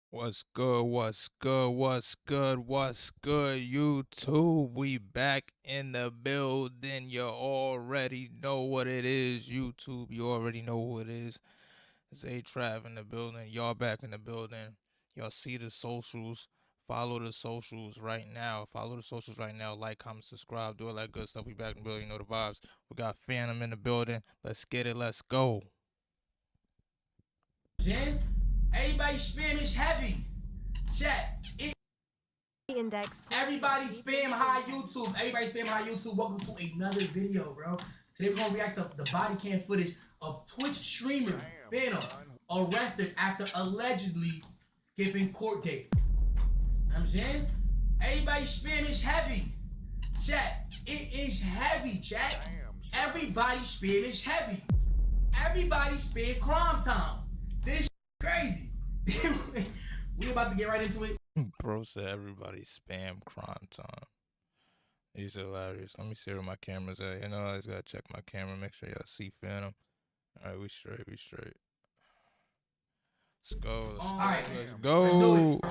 What's good? What's good? What's good? What's good, YouTube? We back in the building. You already know what it is, YouTube. You already know who it is. ZayTrav in the building. Y'all back in the building. Y'all see the socials. Follow the socials right now. Follow the socials right now. Like, comment, subscribe, do all that good stuff. We back in the building. You know the vibes. We got Fanum in the building. Let's get it. Let's go. Jen, everybody spam heavy. Chat. Index. Everybody spam high YouTube. Everybody spam high YouTube. Welcome to another video, bro. Today we're gonna react to the body cam footage of Twitch streamer Fanum arrested after allegedly skipping court date. I'm saying, everybody spam heavy. Chat. It is heavy, chat. Everybody spam heavy. Everybody spam crime time. This crazy. We about to get right into it. Bro said everybody spam crime time. He's hilarious. Let me see where my camera's at. You know, I just gotta check my camera, make sure y'all see Fanum. Alright, we straight. Let's go. Let's go. Let's do it.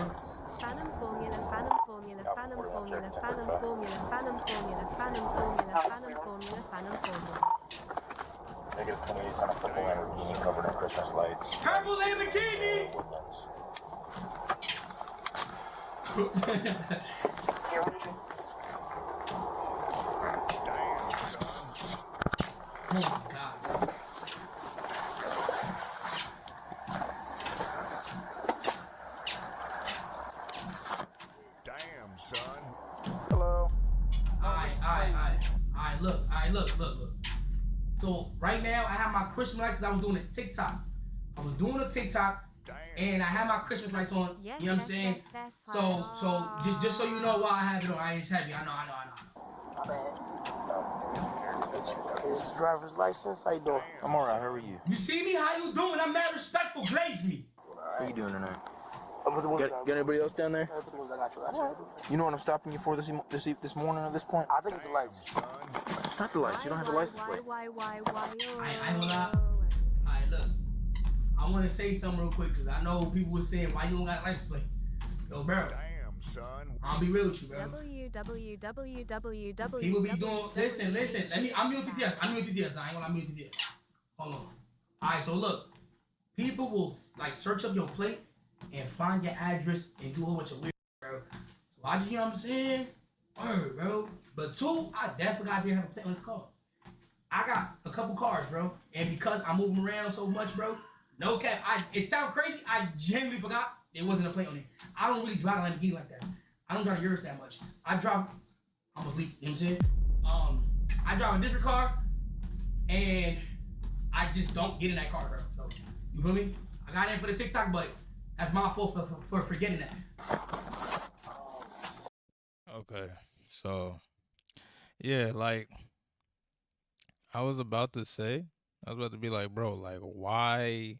Fanum formula, Fanum formula, Fanum formula, Fanum formula, Fanum formula, Fanum formula, Fanum formula, Fanum formula. Negative 28 on a football and covered in Christmas lights. Purple Lamborghini! Oh my god. Damn, son. Hello. Alright, look. So right now I have my Christmas lights because I was doing a TikTok. And I have my Christmas lights on. Yes, you know what I'm saying? yes, So just so you know why I have it on. I ain't heavy. I know. My bad. It's driver's license. How you doing? I'm alright, how are you? You see me? How you doing? I'm mad respectful. Glaze me. What are you doing tonight? Got anybody else down there? I got you. You know what I'm stopping you for this morning at this point? I think it's the lights. It's not the lights, you don't have a license plate. I ain't gonna lie. Alright, look. I want to say something real quick because I know people were saying, why you don't got a license plate? Yo, bro. Damn, son. I'll be real with you, bro. www. People be doing, listen. I'm mute TTS. I ain't gonna mute TTS. Hold on. Alright, so look. People will, like, search up your plate and find your address and do a whole bunch of weird, bro. So I just, you know what I'm saying? Word, bro. But two, I definitely got to have a plate on this car. I got a couple cars, bro. And because I move them around so much, bro, no cap. It sounds crazy. I genuinely forgot there wasn't a plate on it. I don't really drive a Lamborghini like that. I don't drive yours that much. I'm a leak, you know what I'm saying? I drive a different car, and I just don't get in that car, bro. So, you feel me? I got in for the TikTok, but that's my fault for forgetting that. Okay, so yeah, like I was about to be like, bro, like why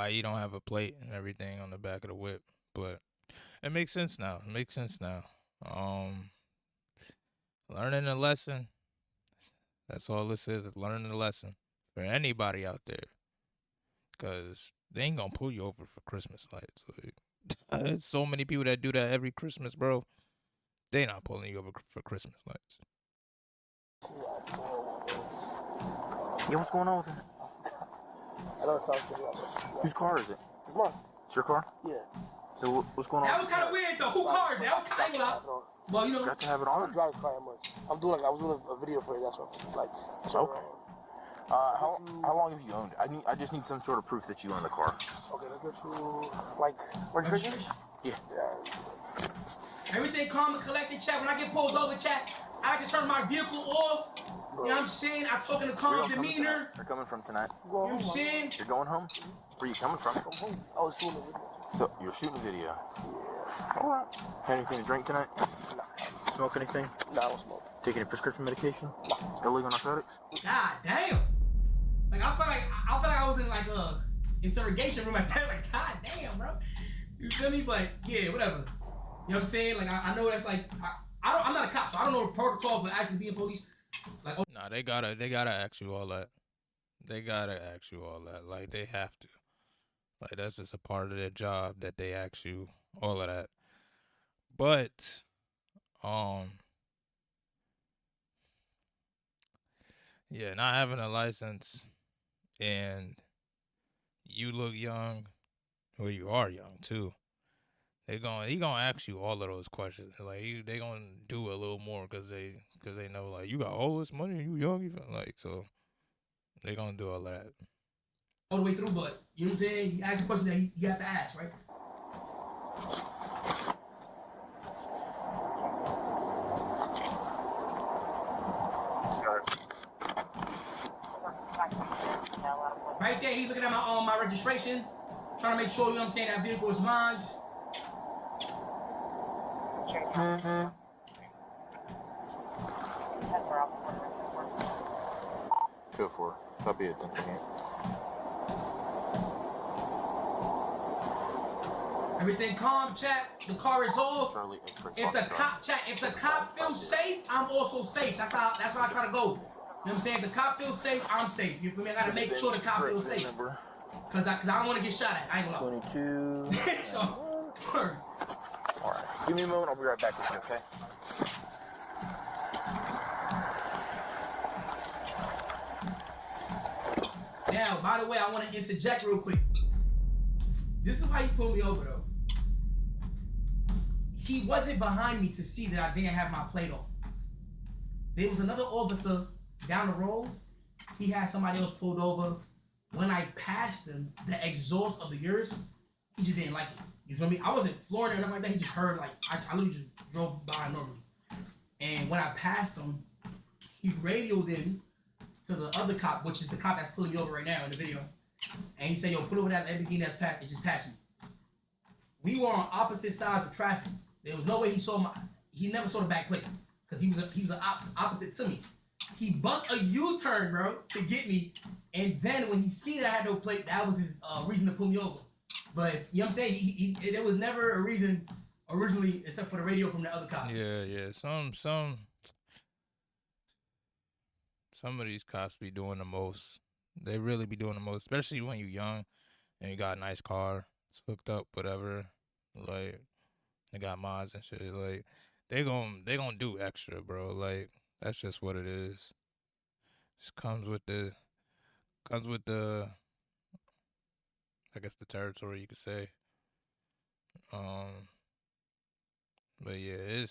you don't have a plate and everything on the back of the whip, but it makes sense now. Learning a lesson. That's all this is learning a lesson for anybody out there, because they ain't gonna pull you over for Christmas lights. There's so many people that do that every Christmas, bro. They not pulling you over for Christmas lights. Yeah, what's going on with it? I know it sounds silly. Whose car is it? It's mine. It's your car? Yeah. So what's going on? That was kind of weird though. Who cars? That was kind of well, you know. Got to have it I on? don't drive this car that much. I was doing a video for it. That's what lights. Okay. How long have you owned it? I just need some sort of proof that you own the car. Okay, let's get you like registration. Yeah. Everything calm and collected, chat. When I get pulled over, chat, I like to turn my vehicle off. You know what I'm saying? I talk in a calm demeanor. You're coming from tonight. You know what I'm saying? You're going home? Where are you coming from? From home. I was shooting a video. So you're shooting a video. Yeah. Alright. Had anything to drink tonight? Nah. Smoke anything? Nah, I don't smoke. Take any prescription medication? Illegal narcotics? God damn. Like I felt like I was in like a interrogation room at that. Like, god damn, bro. You feel me? But yeah, whatever. You know what I'm saying? Like I know that's like I'm not a cop, so I don't know the protocol for actually being police. Like, oh, Nah, they gotta ask you all that. Like they have to. Like that's just a part of their job that they ask you all of that. But um yeah, not having a license and you look young, well you are young too. He gonna ask you all of those questions. Like they gonna do a little more because they know like you got all this money and you young, you feel like so they gonna do all that. All the way through, but you know what I'm saying? He asked a question that he got to ask, right? Right there, he's looking at my registration, trying to make sure, you know what I'm saying, that vehicle is mine. Go for it. Copy it. Thank you. Everything calm, chat. The car is off. Charlie, If the cop feels safe, I'm also safe. That's how I try to go. You know what I'm saying? If the cop feels safe, I'm safe. You feel me? I gotta make sure the cop feels safe. Cause I don't want to get shot at. I ain't gonna lie. 22. So, Alright. Give me a moment, I'll be right back with you, okay? Now, by the way, I want to interject real quick. This is why he pulled me over, though. He wasn't behind me to see that I didn't have my plate on. There was another officer down the road. He had somebody else pulled over. When I passed him, the exhaust of the Urus, he just didn't like it. You feel me? I wasn't flooring it or nothing like that. He just heard, like, I literally just drove by normally. And when I passed him, he radioed in to the other cop, which is the cop that's pulling me over right now in the video. And he said, yo, pull over that Lamborghini that's packed. It just passed me. We were on opposite sides of traffic. There was no way he never saw the back plate. Because he was opposite to me. He bust a U-turn, bro, to get me. And then when he seen that I had no plate, that was his reason to pull me over. But, you know what I'm saying? There was never a reason originally except for the radio from the other cop. Yeah. Some of these cops be doing the most. They really be doing the most, especially when you young and you got a nice car, it's hooked up, whatever. Like they got mods and shit. Like they gon' do extra, bro. Like that's just what it is. Just comes with the I guess the territory you could say. But yeah,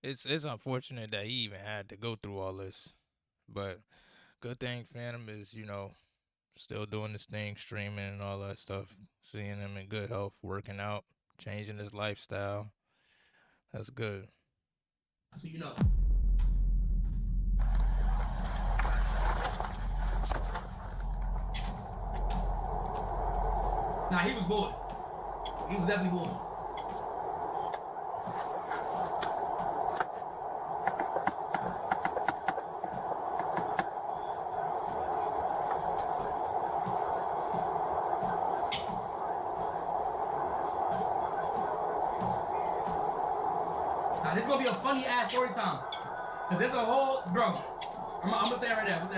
it's unfortunate that he even had to go through all this. But good thing Fanum is, still doing this thing, streaming and all that stuff. Seeing him in good health, working out, changing his lifestyle. That's good. So you know. Nah, he was bored. He was definitely bored. Now this is gonna be a funny ass story time. Cause there's a whole I'm gonna tell you right now.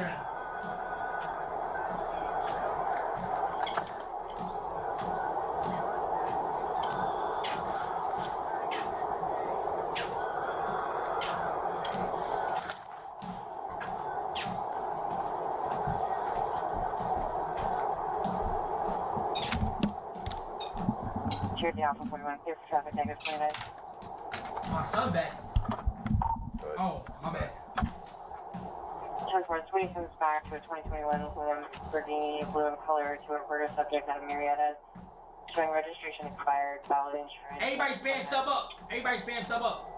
Cheers, the Alpha 41, clear for traffic, negative 29. My son back. Oh, my bad. 10-4, 20 comes back to a 2021 Lamborghini blue in color to a murder subject out of Marietta. Showing registration expired, valid insurance. Everybody spam sub up.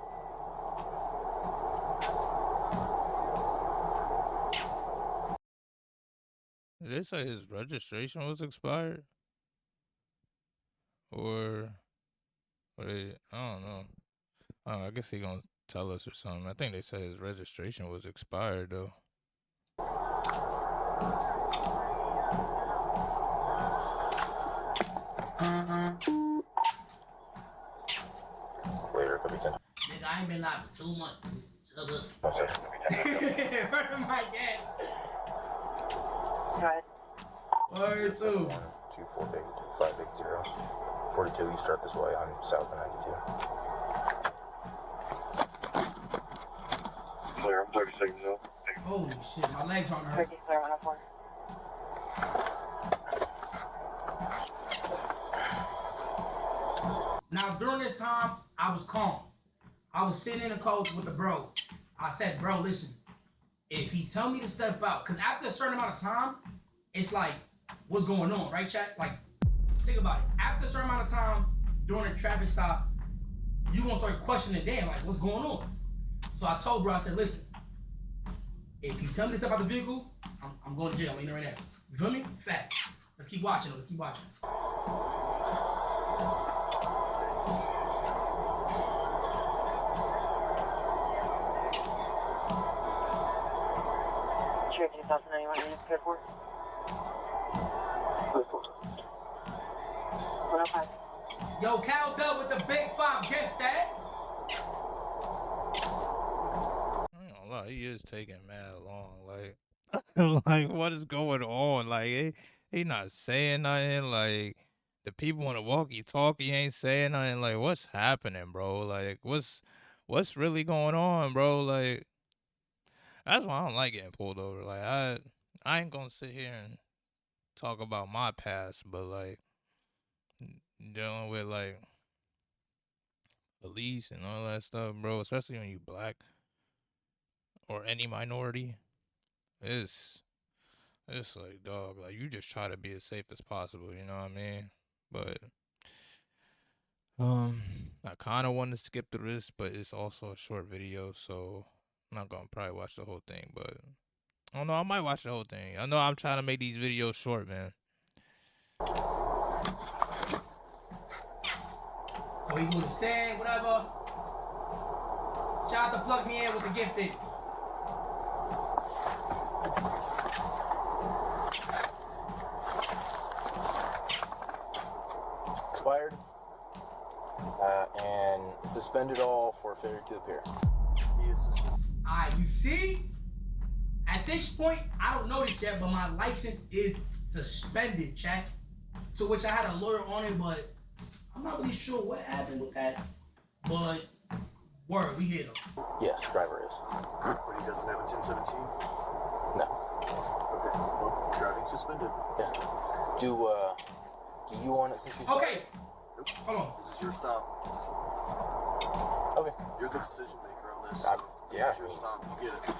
Did they say his registration was expired? Or I don't know. I guess he gonna tell us or something. I think they said his registration was expired though. Later, could be 10. Nigga, I ain't been live for 2 months. Shut up. Word to my dad. Go ahead. Word to. 248-580. 42, you start this way. I'm south of 92. Clear, I'm 30 seconds out. Holy shit, my legs aren't hurt. 30 clear 104. Now, during this time, I was calm. I was sitting in the coach with the bro. I said, bro, listen, if he tell me to step out, because after a certain amount of time, it's like, what's going on, right, chat? Like, think about it. After a certain amount of time during a traffic stop, you gonna start questioning, damn, like, what's going on? So I told bro, I said, listen, if he tell me to step out the vehicle, I'm going to jail. I'm in there right now. You feel me? Fact. Let's keep watching. Let's keep watching. Sure, 2091 units clear for. 105. Yo, Cal Dub with the big 5 gift, Dad. I ain't gonna lie, he is taking mad long. Like, like what is going on? Like, he not saying nothing. Like, the people on the walkie-talkie ain't saying nothing. Like, what's happening, bro? Like, what's really going on, bro? Like, that's why I don't like getting pulled over. Like, I ain't gonna sit here and talk about my past, but like dealing with like police and all that stuff, bro, especially when you black or any minority, it's like, dog, like, you just try to be as safe as possible, you know what I mean? But I kind of want to skip through this, but it's also a short video, so I'm not gonna probably watch the whole thing. But I don't know, I might watch the whole thing. I know I'm trying to make these videos short, man. So he gonna stand, whatever. Shout out to plug me in with the gifted. Expired. And suspended all for failure to appear. He is suspended. Alright, you see? At this point, I don't know this yet, but my license is suspended, chat. To which I had a lawyer on it, but I'm not really sure what happened with that. But word, we hit him. Yes, driver is. But he doesn't have a 1017? No. Okay, well, driving suspended. Yeah. Do you want it since you started? Okay. Nope. Hold on. This is your stop. Okay. You're the decision maker on this. Yeah. This is your stop. You get it.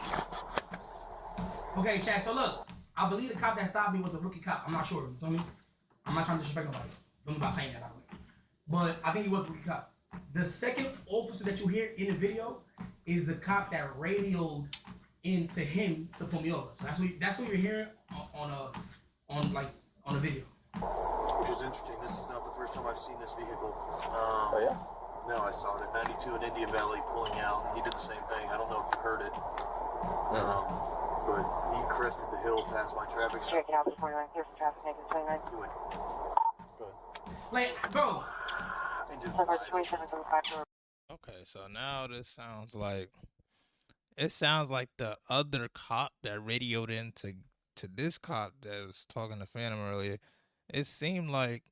Okay, chat. So look, I believe the cop that stopped me was a rookie cop. I'm not sure. You feel me? I'm not trying to disrespect nobody. Don't about saying that, by the way. But I think he was a rookie cop. The second officer that you hear in the video is the cop that radioed into him to pull me over. So that's what you're hearing on the video. Which is interesting. This is not the first time I've seen this vehicle. Oh yeah. No, I saw it at 92 in Indian Valley pulling out, and he did the same thing. I don't know if you heard it. But he crested the hill past my traffic Sure, stop. get out before 29 clear for traffic, negative 29. He went, Like, bro. and just Number 2775. Okay, so now this sounds like the other cop that radioed into this cop that was talking to Fanum earlier. It seemed like,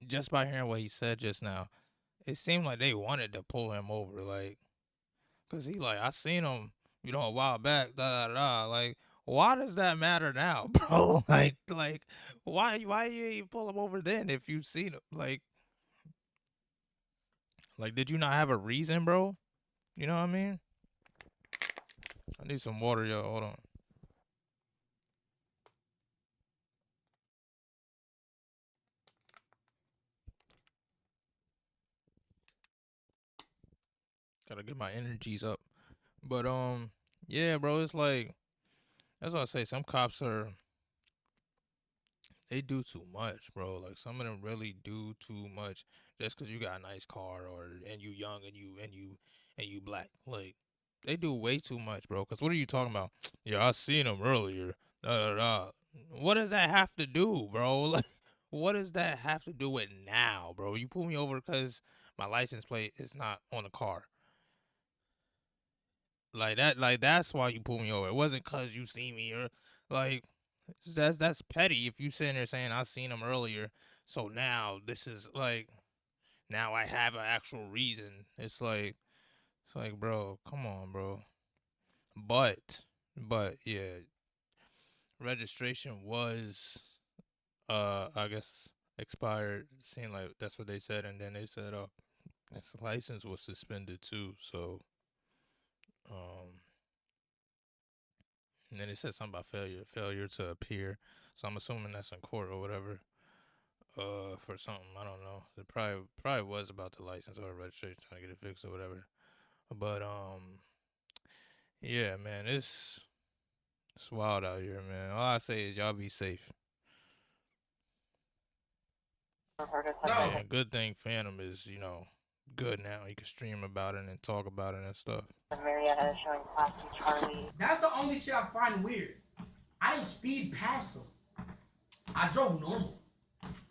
just by hearing what he said just now, it seemed like they wanted to pull him over, like, cause he like, I seen him, a while back, da da da. Like, why does that matter now, bro? like, why you pull him over then if you seen him? Like, did you not have a reason, bro? You know what I mean? I need some water, yo. Hold on. Gotta get my energies up. But yeah, bro, it's like, that's what I say. Some cops they do too much, bro. Like, some of them really do too much just cause you got a nice car and you young and you black. Like, they do way too much, bro. Cause what are you talking about? Yeah, I seen him earlier. Da da da. What does that have to do, bro? Like, what does that have to do with now, bro? You pull me over cause my license plate is not on the car. Like, that's why you pulled me over. It wasn't cause you see me or like, That's petty. If you sitting there saying I seen him earlier, so now this is like now I have an actual reason. It's like, bro, come on, bro. But yeah, registration was I guess expired. Seemed like that's what they said, and then they said his license was suspended too. So um, and then it said something about failure to appear. So I'm assuming that's in court or whatever. For something I don't know. It probably was about the license or registration, trying to get it fixed or whatever. But yeah, man, it's wild out here, man. All I say is y'all be safe. No. And good thing Fanum is, good now. You can stream about it and talk about it and stuff. Marietta is showing Class 2 Charlie. That's the only shit I find weird. I didn't speed past them. I drove normal.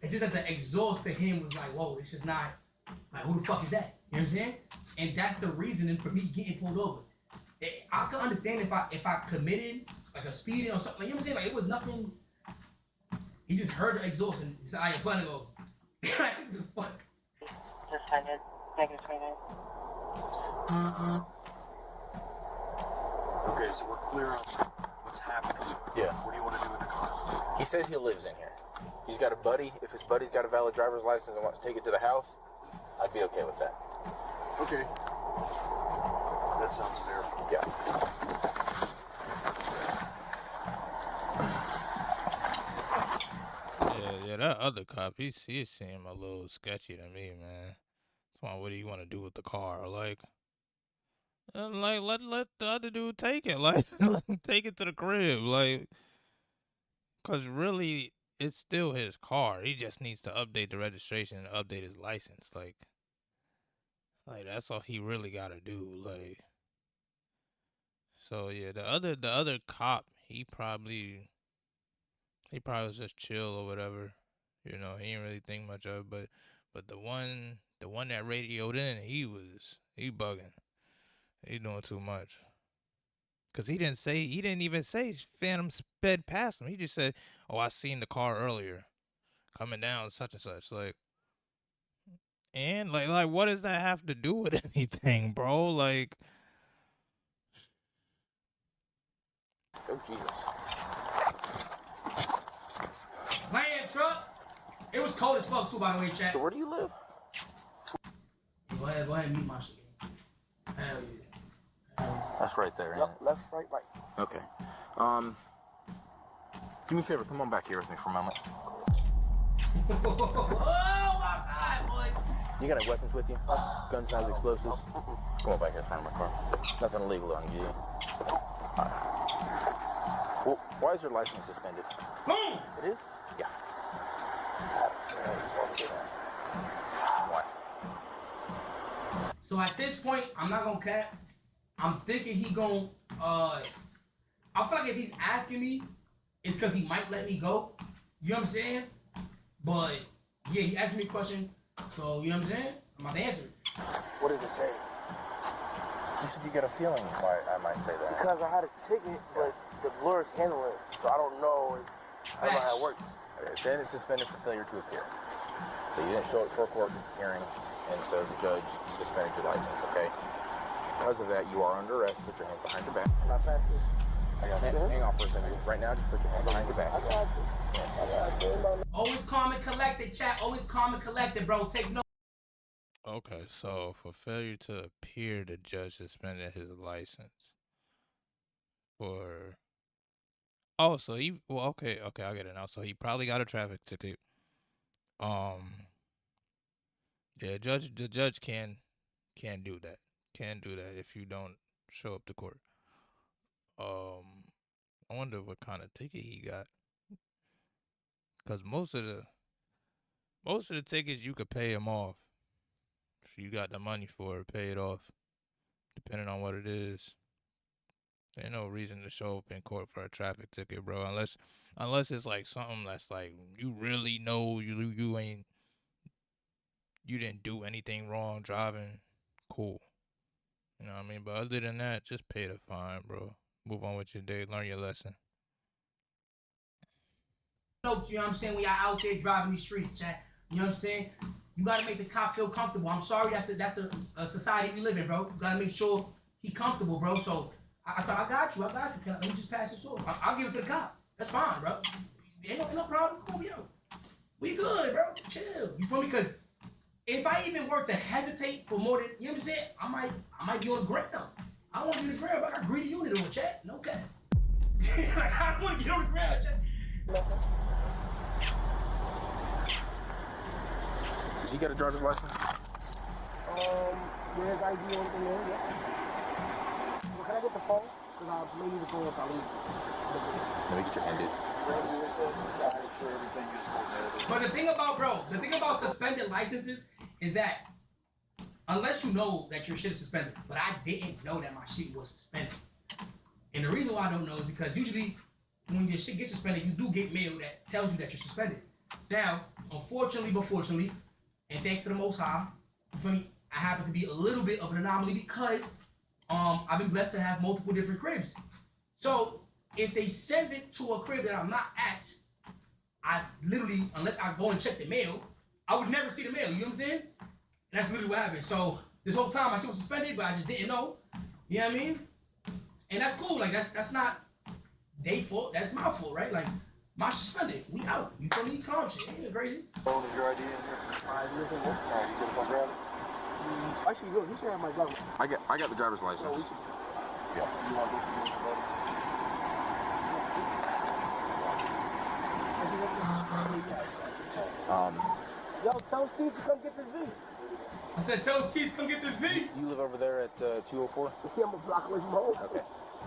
It's just that the exhaust to him was like, whoa, this is not, like, who the fuck is that? You know what I'm saying? And that's the reasoning for me getting pulled over. I could understand if I committed, like, a speeding or something. Like, you know what I'm saying? Like, it was nothing. He just heard the exhaust and decided, I'm gonna go. Like, the fuck? Suspended. Negative 29. Okay, so we're clear on what's happening. Yeah. What do you want to do with the car? He says he lives in here. He's got a buddy. If his buddy's got a valid driver's license and wants to take it to the house, I'd be okay with that. Okay. That sounds fair. Yeah. Yeah, that other cop, he seemed a little sketchy to me, man. That's why, what do you want to do with the car? Like let the other dude take it, like let him take it to the crib, like, cause really it's still his car. He just needs to update the registration and update his license, like that's all he really gotta do, like. So yeah, the other cop, he probably was just chill or whatever. He didn't really think much of it, but the one that radioed in, he bugging. He doing too much. Cause he didn't even say Phantom sped past him. He just said, "Oh, I seen the car earlier, coming down such and such." Like, and like what does that have to do with anything, bro? Like, Oh, Jesus. Land truck. It was cold as fuck too, by the way, chat. So where do you live? Go ahead and mute my shit. Hell yeah. That's right there. Yep, left, right, right. Okay. Do me a favor. Come on back here with me for a moment. Oh my god, boy. You got any weapons with you? Guns, knives, explosives? Come on back here in front of my car. Nothing illegal on you. All right. Well, why is your license suspended? Boom. It is? Yeah. Why? So at this point, I'm not gonna cap. I'm thinking he gon' I feel like if he's asking me, it's because he might let me go. You know what I'm saying? But yeah, he asked me a question, so you know what I'm saying? I'm about to answer it. What does it say? You said you got a feeling why I might say that. Because I had a ticket, but the blur's handling it, so I don't know I don't know how it works. Okay, saying it's suspended for failure to appear. So you didn't show up for a court hearing, and so the judge suspended your license, okay? Because of that, you are under arrest. Put your hands behind your back. Can I pass this? Hang on for a second. Right now, just put your hand behind your back. I got you. Always calm and collected, chat. Always calm and collected, bro. Take no. okay, so for failure to appear, the judge suspended his license for. Oh, so okay, I get it now. So he probably got a traffic ticket. Yeah, the judge can do that. Can do that if you don't show up to court. I wonder what kind of ticket he got. Cause most of the tickets you could pay him off. If you got the money for it, pay it off. Depending on what it is. Ain't no reason to show up in court for a traffic ticket, bro. Unless it's like something that's like you really know you didn't do anything wrong driving. Cool. You know what I mean? But other than that, just pay the fine, bro. Move on with your day. Learn your lesson. notes, you know what I'm saying, when y'all out there driving these streets, chat. You know what I'm saying? You gotta make the cop feel comfortable. I'm sorry, that's a society we live in, bro. You gotta make sure he comfortable, bro. So I got you. Let me just pass this off. I'll give it to the cop. That's fine, bro. Ain't no problem. Cool, yo. We good, bro. Chill. You feel me? Because if I even were to hesitate for more than, you know what I'm saying, I might be on the ground. I don't want to be on the ground, but I got greedy unit on, chat. No cap. Like, I don't want to get on the ground, chat. Does he get a driver's license? There's ID on there, yeah. Well, can I get the phone? Because I may need the phone if I leave. Let me get your hand, dude. But the thing about suspended licenses is that unless you know that your shit is suspended, but I didn't know that my shit was suspended. And the reason why I don't know is because usually when your shit gets suspended, you do get mail that tells you that you're suspended. Now, unfortunately, but fortunately, and thanks to the Most High, you feel me, I happen to be a little bit of an anomaly because I've been blessed to have multiple different cribs. So if they send it to a crib that I'm not at, I literally, unless I go and check the mail, I would never see the mail. You know what I'm saying? And that's literally what happened. So this whole time my shit was suspended, but I just didn't know. You know what I mean? And that's cool. Like that's not their fault. That's my fault, right? Like my suspended. We out. You feel me? Calm shit. Ain't it crazy? Phone is your ID in here? Alright, listen, Alright, you get a phone grab? actually, look, you should have my driver. I got the driver's license. No, we should. Yeah. You want this to go? Yo, tell Steve to come get the V. I said, tell Cheese come get the V. You live over there at 204? Yeah, I'm a block away from home. Okay.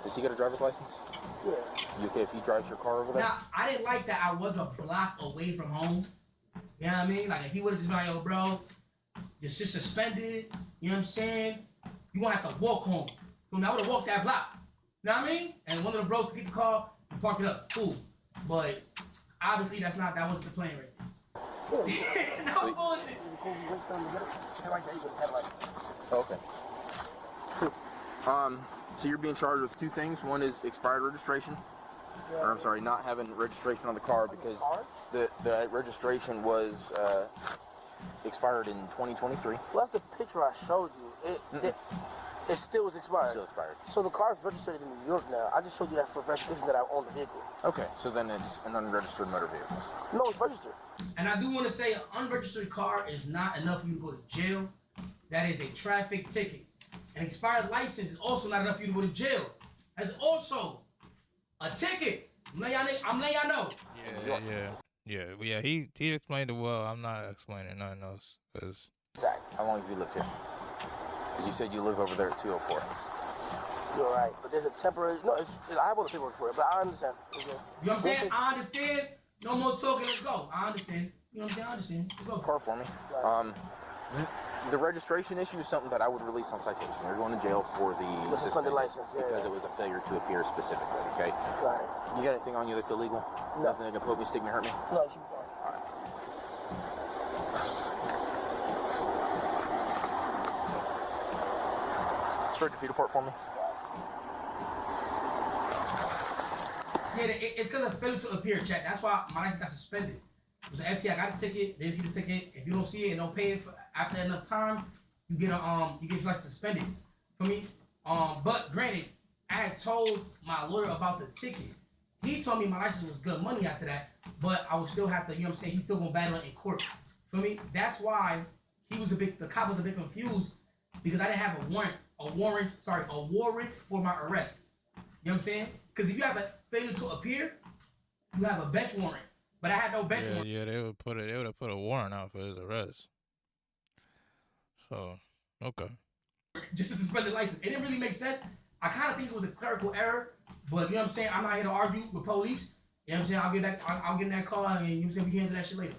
Does he get a driver's license? Yeah. You okay if he drives your car over there? Now, I didn't like that I was a block away from home. You know what I mean? Like, if he would have just been like, yo, bro, your shit's suspended. You know what I'm saying? You gonna have to walk home. So I would have walked that block. You know what I mean? And one of the bros took the car and park it up. Cool. But obviously, that wasn't the plan right now. No bullshit. Okay. Cool. So you're being charged with two things. One is expired registration. Or I'm sorry, not having registration on the car because the registration was expired in 2023. Well, that's the picture I showed you. It still was expired. Still expired. So the car's registered in New York now. I just showed you that for verification that I own the vehicle. Okay, so then it's an unregistered motor vehicle. No, it's registered. And I do want to say an unregistered car is not enough for you to go to jail. That is a traffic ticket. An expired license is also not enough for you to go to jail. That's also a ticket. I'm letting y'all know. Yeah. He explained it well. I'm not explaining nothing else. Cause Exactly. How long have you lived here? Because you said you live over there at 204. You're right, but there's a temporary. No, I have all the paperwork for it, but I understand. Okay. You know what I'm saying? I understand. No more talking. Let's go. I understand. You know what I'm saying? I understand. Let's go. Car for me. The registration issue is something that I would release on citation. You're going to jail for the suspended license, yeah, because it was a failure to appear specifically. Okay. Right. You got anything on you that's illegal? No. Nothing that can poke me, stick me, hurt me? No, it should be fine. Spread your feet apart for me. Yeah, it's because of failure to appear, chat. That's why my license got suspended. It was an FT. I got the ticket. They didn't see the ticket. If you don't see it and don't pay it after enough time, you get your license suspended. For me, but granted, I had told my lawyer about the ticket. He told me my license was good money after that, but I would still have to. You know what I'm saying? He's still gonna battle it in court. For me, that's why the cop was a bit confused because I didn't have a warrant for my arrest. You know what I'm saying? Because if you have a failure to appear, you have a bench warrant. But I had no bench warrant. Yeah, they would have put a warrant out for his arrest. So, okay. Just to suspend the license. It didn't really make sense. I kind of think it was a clerical error, but you know what I'm saying? I'm not here to argue with police. You know what I'm saying? I'll get in that car and you know what I'm saying? We can handle that shit later.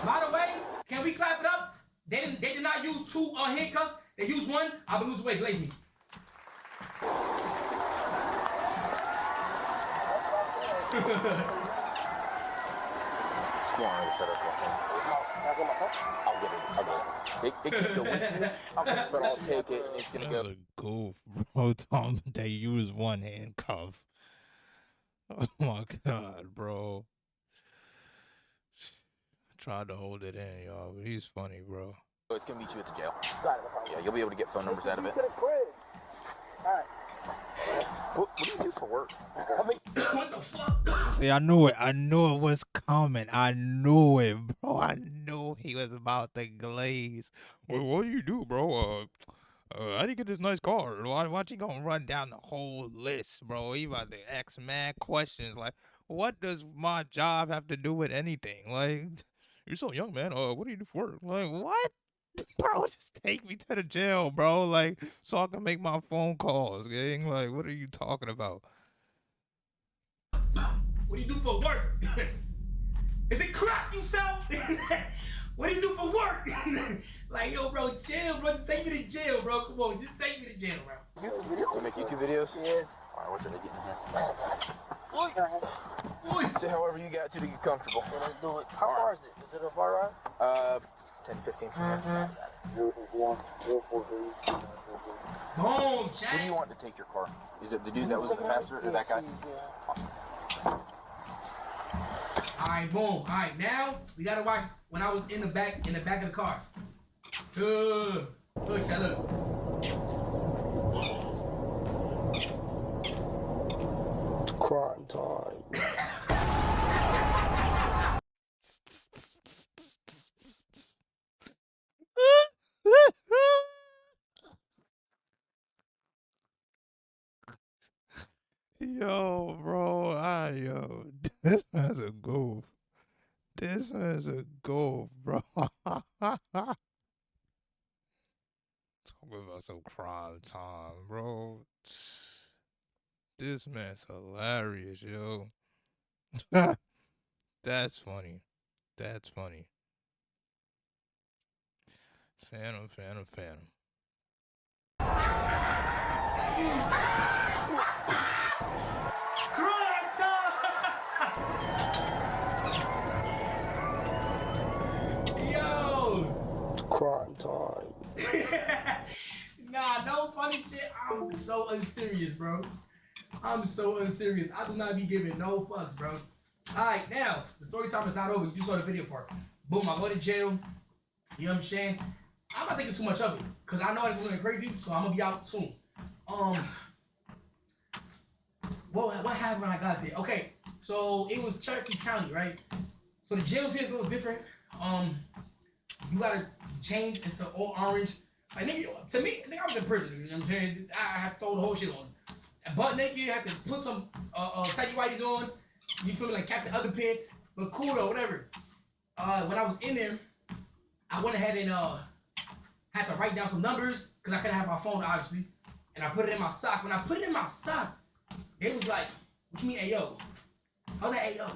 By the way, can we clap it up? They did not use two handcuffs. They used one. I'll be losing weight. Glaze me. You want to set up your phone? I'll get it. It can go with you, but I'll take it. It's gonna go. That's a goof, bro. Tom, they use one handcuff. Oh my god, bro. I tried to hold it in, y'all, but he's funny, bro. It's gonna meet you at the jail. Got it, no problem. Yeah, you'll be able to get phone numbers out of it. To the crib. All right. What do you do for work? What the fuck? See, I knew it. I knew it was coming. I knew it, bro. I knew he was about to glaze. Well, what do you do, bro? How do you get this nice car? Why'd you gonna run down the whole list, bro? He about to ask mad questions like, what does my job have to do with anything? Like, you're so young, man. What do you do for work? Like, what? Bro, just take me to the jail, bro. Like, so I can make my phone calls, gang. Like, what are you talking about? What do you do for work? Is it crack you sell? What do you do for work? Like, yo, bro, chill, bro. Just take me to jail, bro. Come on, just take me to jail, bro. You make YouTube videos? Yeah. Alright, what should I get in here? Say however you got to get comfortable. Yeah, let's do it. How far is it? Is it a far ride? 10, 15 from here. Boom, Jack. Who do you want to take your car? Is it the dude that was in the passenger or that guy? Yeah. Alright, boom. Alright, now we gotta watch when I was in the back of the car. Good. Look, Chad, look. Crime time. Yo, bro, this man's a goof. This man's a goof, bro. Talking about some crime time, bro. This man's hilarious, yo. That's funny. That's funny. Fanum. Crime time! Yo! Crime time. Nah, no funny shit. I'm so unserious, bro. I'm so unserious. I do not be giving no fucks, bro. Alright, now, the story time is not over. You just saw the video part. Boom, I go to jail. You know what I'm saying? I'm not thinking too much of it. Because I know I'm doing crazy, so I'm going to be out soon. What happened when I got there? Okay, so it was Cherokee County, right? So the jails here is a little different. You gotta change into all orange. Like, nigga, to me, I think I was in prison. You know what I'm saying? I had to throw the whole shit on. And butt naked, you have to put some tighty whities on. You feel me, like Captain Underpants, but cool though, whatever. When I was in there, I went ahead and had to write down some numbers because I couldn't have my phone, obviously. And I put it in my sock. When I put it in my sock, they was like, "What you mean, ayo? How's that ayo?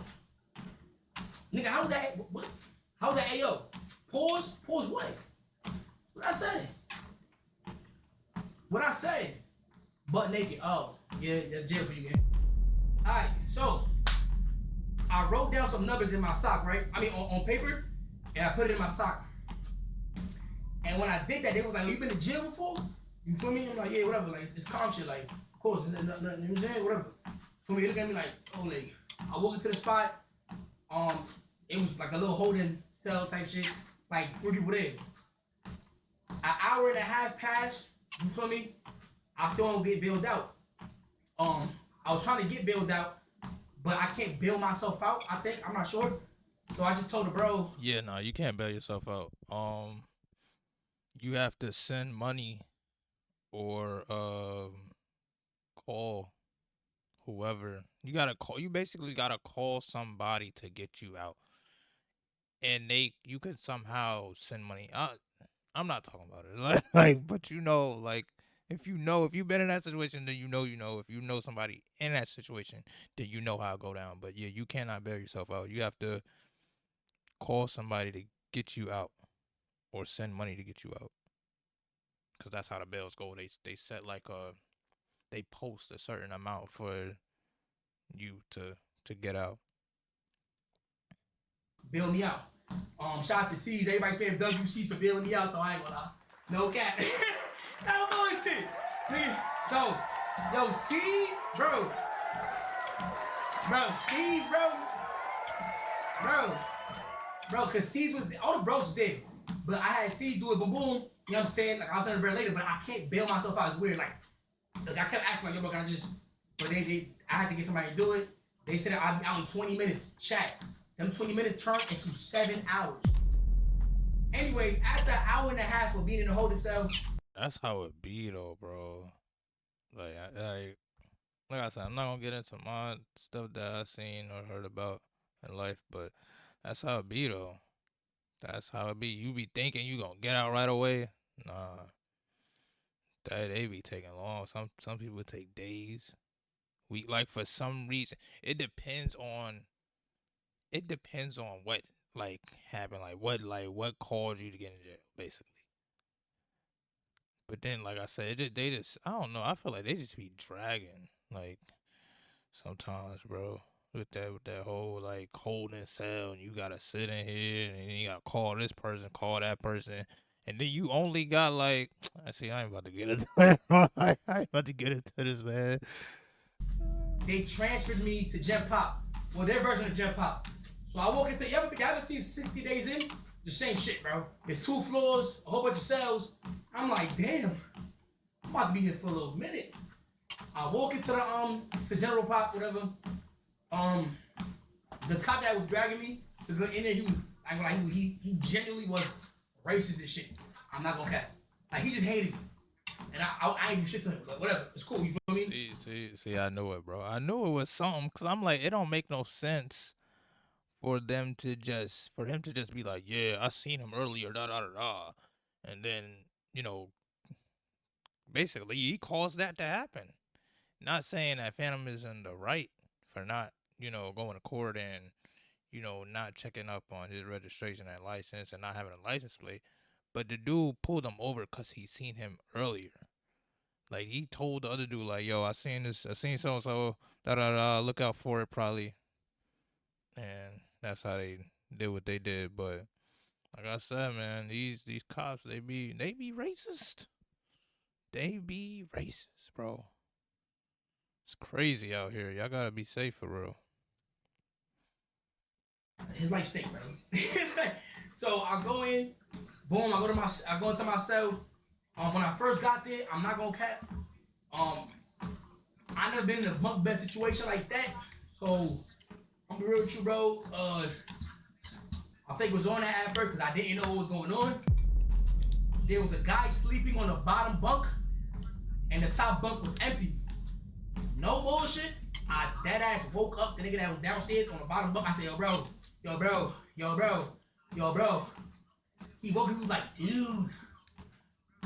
Nigga, how's that? What? How's that ayo? Pause? Pause what? What I say? What I say? Butt naked. Oh, yeah, that's jail for you, man. Alright, so I wrote down some numbers in my sock, right? I mean, on paper, and I put it in my sock. And when I did that, they was like, "Oh, you been to jail before?" You feel me? I'm like, "Yeah, whatever." Like, it's calm shit. Like, of course, you know what I'm saying? Whatever. For me, they look at me like, "Oh, like," I walked into the spot. It was like a little holding cell type shit. Like 3 people there. An hour and a half passed. You feel me? I still don't get bailed out. I was trying to get bailed out, but I can't bail myself out. I think I'm not sure. So I just told the bro. Yeah, no, you can't bail yourself out. You have to send money or call whoever. You basically gotta call somebody to get you out. And you could somehow send money. I'm not talking about it. Like, but like if you've been in that situation, then you know. If you know somebody in that situation, then you know how it go down. But yeah, you cannot bail yourself out. You have to call somebody to get you out or send money to get you out. Because that's how the bails go. They set like they post a certain amount for you to get out. bail me out. Shout out to C's. Everybody's paying WC's for bailing me out, though. I ain't gonna lie. No cap. No bullshit. So, yo, C's, bro. C's, bro, cause C's was all the bros did, but I had C's do it, boom, boom. You know what I'm saying? Like I'll send it later, but I can't bail myself out. It's weird. Like I kept asking, like, yo, bro, can I just? But I had to get somebody to do it. They said I'd be out in 20 minutes. Chat. Them 20 minutes turned into 7 hours. Anyways, after an hour and a half of being in the holding cell. That's how it be though, bro. Like I said, I'm not gonna get into my stuff that I seen or heard about in life, but that's how it be though. That's how it be. You be thinking you gonna get out right away. Nah. They be taking long. Some people take days. Like for some reason. It depends on what like happened. Like what caused you to get in jail, basically. But then, like I said, they just I don't know. I feel like they just be dragging, like sometimes, bro. With that whole like holding cell, and you gotta sit in here, and then you gotta call this person, call that person, and then you only got like I ain't about to get into it. I ain't about to get into this, man. They transferred me to Gen Pop. Well, their version of Gen Pop. So I walk into, you ever seen 60 Days In? The same shit, bro. It's 2 floors, a whole bunch of cells. I'm like, damn, I'm about to be here for a little minute. I walk into the General Pop, whatever. The cop that was dragging me to go in there, he genuinely was racist and shit. I'm not gonna cap. Like, he just hated me. And I ain't do shit to him. Like, whatever, it's cool, you feel me? See, I knew it, bro. I knew it was something, because I'm like, it don't make no sense for him to just be like, yeah, I seen him earlier, da. And then, you know, basically he caused that to happen. Not saying that Fanum is in the right for not, you know, going to court and, you know, not checking up on his registration and license and not having a license plate. But the dude pulled him over because he seen him earlier. Like, he told the other dude, like, yo, I seen so-and-so, da, look out for it, probably. And that's how they did what they did. But like I said, man, these cops, they be racist. They be racist, bro. It's crazy out here. Y'all gotta be safe for real. His life stink, bro. So I go in, boom. I go into my cell. When I first got there, I'm not gonna cap. I never been in a bunk bed situation like that. So I'm be real with you, bro. I think it was on that at first because I didn't know what was going on. There was a guy sleeping on the bottom bunk, and the top bunk was empty. No bullshit. I dead ass woke up the nigga that was downstairs on the bottom bunk. I said, yo, bro. He woke up, he was like, dude,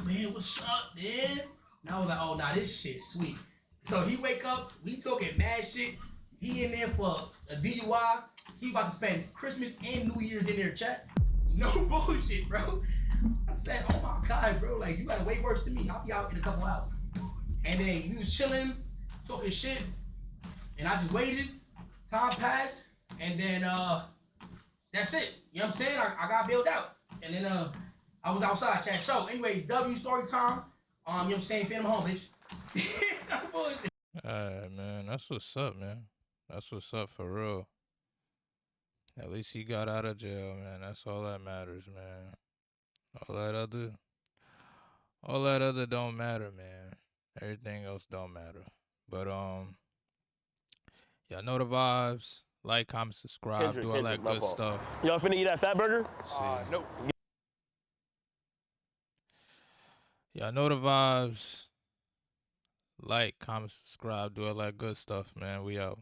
man, what's up, man? And I was like, oh, nah, this shit sweet. So he wake up, we talking mad shit. He in there for a DUI. He about to spend Christmas and New Year's in there, chat. No bullshit, bro. I said, oh my God, bro, like, you got way worse than me. I'll be out in a couple hours. And then he was chilling, talking shit, and I just waited. Time passed, and then that's it. You know what I'm saying? I got bailed out. And then I was outside, chat. So anyway, W story time. You know what I'm saying? Fanum home, bitch. No bullshit. Alright, man. That's what's up, man. That's what's up for real. At least he got out of jail, man. That's all that matters, man. All that other don't matter, man. Everything else don't matter. But y'all know the vibes. Like, comment, subscribe, do all that good stuff. Y'all finna eat that fat burger? Nope. Y'all know the vibes. Like, comment, subscribe, do all that good stuff, man. We out.